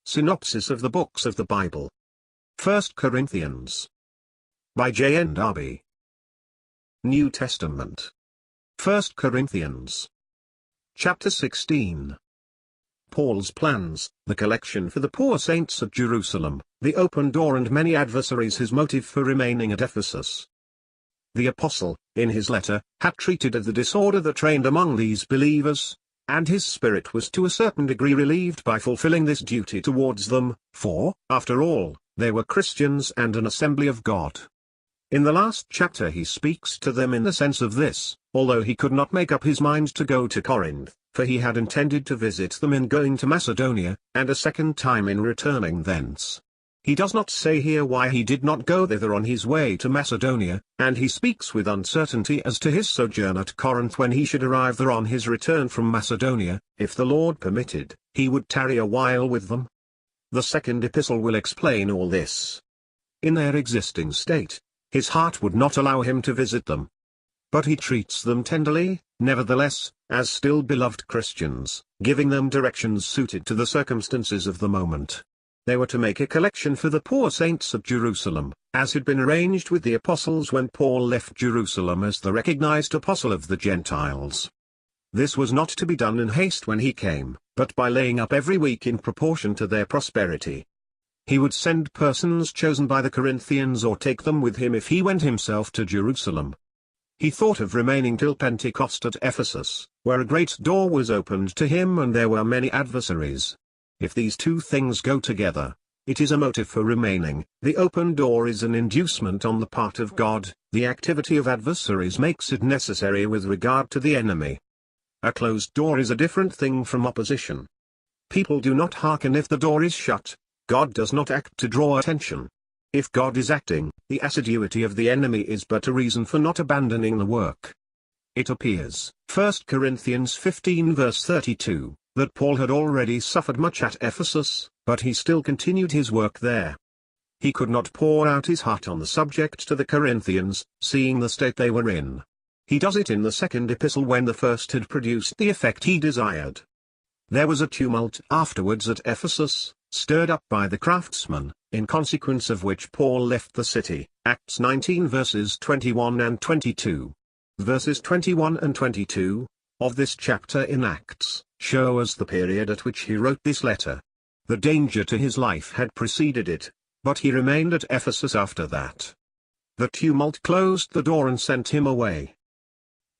Synopsis of the Books of the Bible. 1 Corinthians. By JND Darby. New Testament. 1 Corinthians. Chapter 16. Paul's plans, the collection for the poor saints at Jerusalem, the open door and many adversaries. His motive for remaining at Ephesus. The apostle, in his letter, had treated of the disorder that reigned among these believers, and his spirit was to a certain degree relieved by fulfilling this duty towards them, for, after all, they were Christians and an assembly of God. In the last chapter he speaks to them in the sense of this, although he could not make up his mind to go to Corinth, for he had intended to visit them in going to Macedonia, and a second time in returning thence. He does not say here why he did not go thither on his way to Macedonia, and he speaks with uncertainty as to his sojourn at Corinth when he should arrive there on his return from Macedonia. If the Lord permitted, he would tarry a while with them. The second epistle will explain all this. In their existing state, his heart would not allow him to visit them. But he treats them tenderly, nevertheless, as still beloved Christians, giving them directions suited to the circumstances of the moment. They were to make a collection for the poor saints at Jerusalem, as had been arranged with the apostles when Paul left Jerusalem as the recognized apostle of the Gentiles. This was not to be done in haste when he came, but by laying up every week in proportion to their prosperity. He would send persons chosen by the Corinthians or take them with him if he went himself to Jerusalem. He thought of remaining till Pentecost at Ephesus, where a great door was opened to him and there were many adversaries. If these two things go together, it is a motive for remaining. The open door is an inducement on the part of God, the activity of adversaries makes it necessary with regard to the enemy. A closed door is a different thing from opposition. People do not hearken if the door is shut. God does not act to draw attention. If God is acting, the assiduity of the enemy is but a reason for not abandoning the work. It appears, 1 Corinthians 15 verse 32, that Paul had already suffered much at Ephesus, but he still continued his work there. He could not pour out his heart on the subject to the Corinthians, seeing the state they were in. He does it in the second epistle when the first had produced the effect he desired. There was a tumult afterwards at Ephesus, stirred up by the craftsmen, in consequence of which Paul left the city. Acts 19 verses 21 and 22. Verses 21 and 22, of this chapter in Acts, show us the period at which he wrote this letter. The danger to his life had preceded it, but he remained at Ephesus after that. The tumult closed the door and sent him away.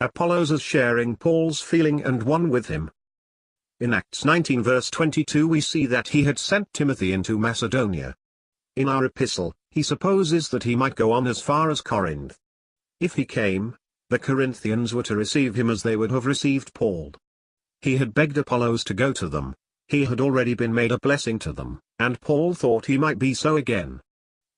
Apollos is sharing Paul's feeling and one with him. In Acts 19 verse 22 we see that he had sent Timothy into Macedonia. In our epistle, he supposes that he might go on as far as Corinth. If he came, the Corinthians were to receive him as they would have received Paul. He had begged Apollos to go to them. He had already been made a blessing to them, and Paul thought he might be so again.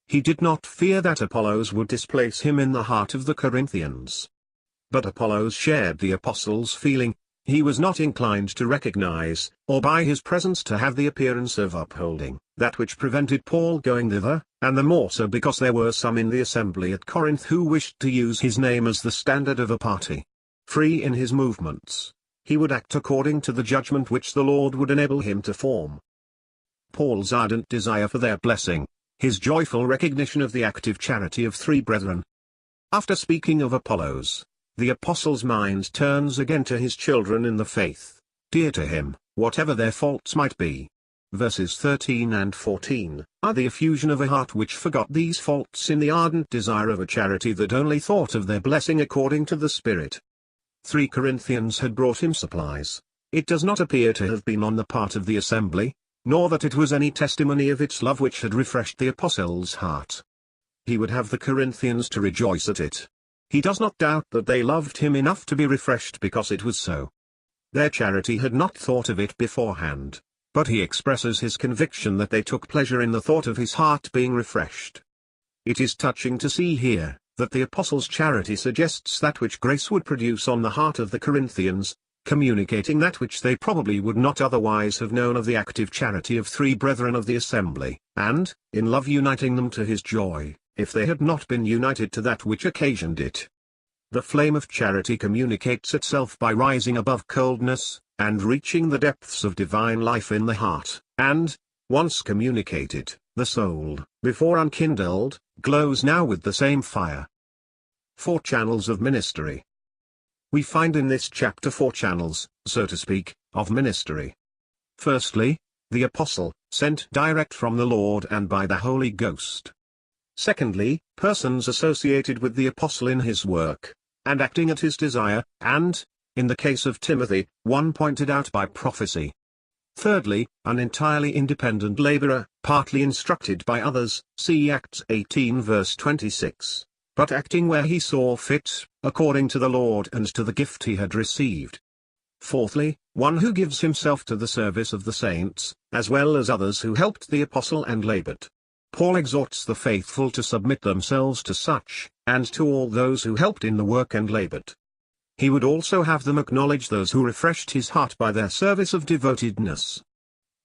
He did not fear that Apollos would displace him in the heart of the Corinthians. But Apollos shared the apostles' feeling. He was not inclined to recognize, or by his presence to have the appearance of upholding, that which prevented Paul going thither, and the more so because there were some in the assembly at Corinth who wished to use his name as the standard of a party. Free in his movements, he would act according to the judgment which the Lord would enable him to form. Paul's ardent desire for their blessing, his joyful recognition of the active charity of three brethren. After speaking of Apollos, the apostle's mind turns again to his children in the faith, dear to him, whatever their faults might be. Verses 13 and 14, are the effusion of a heart which forgot these faults in the ardent desire of a charity that only thought of their blessing according to the Spirit. 3 Corinthians had brought him supplies. It does not appear to have been on the part of the assembly, nor that it was any testimony of its love which had refreshed the apostle's heart. He would have the Corinthians to rejoice at it. He does not doubt that they loved him enough to be refreshed because it was so. Their charity had not thought of it beforehand, but he expresses his conviction that they took pleasure in the thought of his heart being refreshed. It is touching to see here, that the apostle's charity suggests that which grace would produce on the heart of the Corinthians, communicating that which they probably would not otherwise have known of the active charity of three brethren of the assembly, and, in love uniting them to his joy, if they had not been united to that which occasioned it. The flame of charity communicates itself by rising above coldness, and reaching the depths of divine life in the heart, and, once communicated, the soul, before unkindled, glows now with the same fire. 4 channels of ministry. We find in this chapter 4 channels, so to speak, of ministry. Firstly, the apostle, sent direct from the Lord and by the Holy Ghost. Secondly, persons associated with the apostle in his work, and acting at his desire, and, in the case of Timothy, one pointed out by prophecy. Thirdly, an entirely independent laborer, partly instructed by others, see Acts 18 verse 26, but acting where he saw fit, according to the Lord and to the gift he had received. Fourthly, one who gives himself to the service of the saints, as well as others who helped the apostle and labored. Paul exhorts the faithful to submit themselves to such, and to all those who helped in the work and labored. He would also have them acknowledge those who refreshed his heart by their service of devotedness.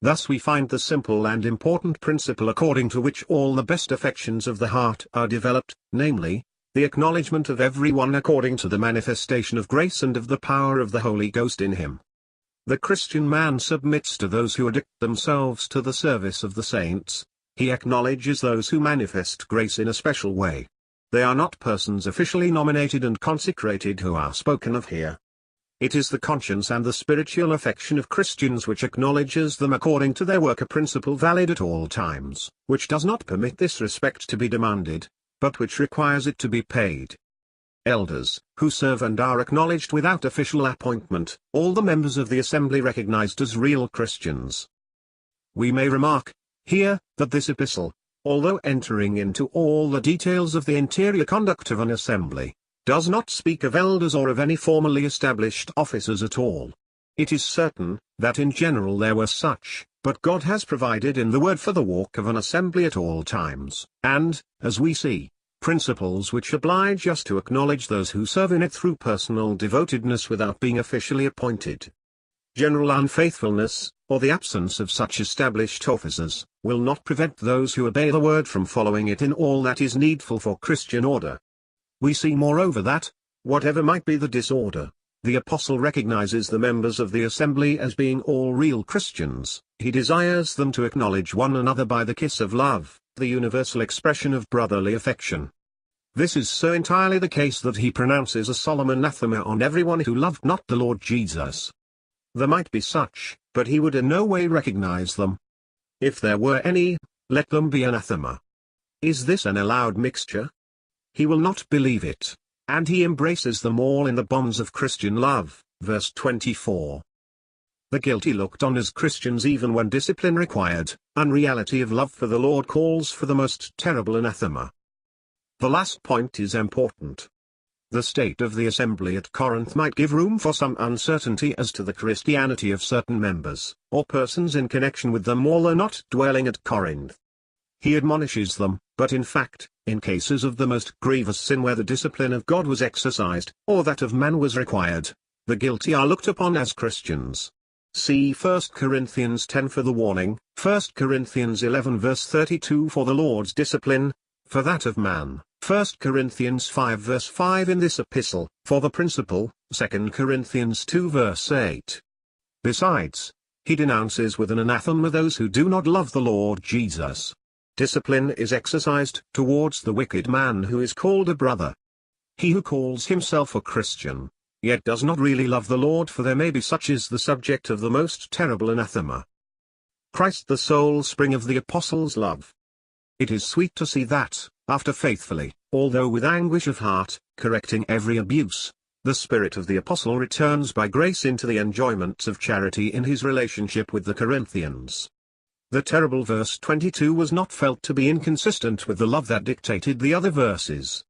Thus we find the simple and important principle according to which all the best affections of the heart are developed, namely, the acknowledgement of every one according to the manifestation of grace and of the power of the Holy Ghost in him. The Christian man submits to those who addict themselves to the service of the saints. He acknowledges those who manifest grace in a special way. They are not persons officially nominated and consecrated who are spoken of here. It is the conscience and the spiritual affection of Christians which acknowledges them according to their work, a principle valid at all times, which does not permit this respect to be demanded, but which requires it to be paid. Elders, who serve and are acknowledged without official appointment, all the members of the assembly recognized as real Christians. We may remark, here, that this epistle, although entering into all the details of the interior conduct of an assembly, does not speak of elders or of any formally established officers at all. It is certain, that in general there were such, but God has provided in the Word for the walk of an assembly at all times, and, as we see, principles which oblige us to acknowledge those who serve in it through personal devotedness without being officially appointed. General unfaithfulness, or the absence of such established officers, will not prevent those who obey the Word from following it in all that is needful for Christian order. We see moreover that, whatever might be the disorder, the apostle recognizes the members of the assembly as being all real Christians. He desires them to acknowledge one another by the kiss of love, the universal expression of brotherly affection. This is so entirely the case that he pronounces a solemn anathema on everyone who loved not the Lord Jesus. There might be such, but he would in no way recognize them. If there were any, let them be anathema. Is this an allowed mixture? He will not believe it, and he embraces them all in the bonds of Christian love, verse 24. The guilty looked on as Christians even when discipline required, unreality of love for the Lord calls for the most terrible anathema. The last point is important. The state of the assembly at Corinth might give room for some uncertainty as to the Christianity of certain members, or persons in connection with them, although not dwelling at Corinth. He admonishes them, but in fact, in cases of the most grievous sin where the discipline of God was exercised, or that of man was required, the guilty are looked upon as Christians. See 1 Corinthians 10 for the warning, 1 Corinthians 11 verse 32 for the Lord's discipline, for that of man, 1 Corinthians 5 verse 5 in this epistle, for the principle, 2 Corinthians 2 verse 8. Besides, he denounces with an anathema those who do not love the Lord Jesus. Discipline is exercised towards the wicked man who is called a brother. He who calls himself a Christian, yet does not really love the Lord, for there may be such, is the subject of the most terrible anathema. Christ, the sole spring of the apostles' love. It is sweet to see that, after faithfully, although with anguish of heart, correcting every abuse, the spirit of the apostle returns by grace into the enjoyments of charity in his relationship with the Corinthians. The terrible verse 22 was not felt to be inconsistent with the love that dictated the other verses.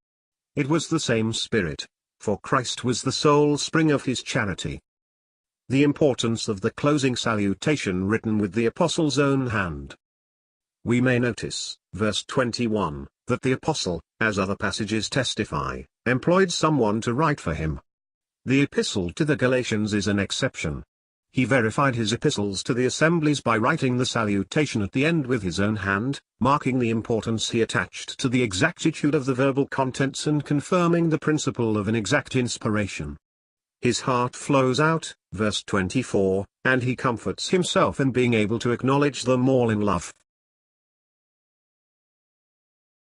It was the same spirit, for Christ was the sole spring of his charity. The importance of the closing salutation written with the apostle's own hand. We may notice, verse 21, that the apostle, as other passages testify, employed someone to write for him. The epistle to the Galatians is an exception. He verified his epistles to the assemblies by writing the salutation at the end with his own hand, marking the importance he attached to the exactitude of the verbal contents and confirming the principle of an exact inspiration. His heart flows out, Verse 24, and he comforts himself in being able to acknowledge them all in love.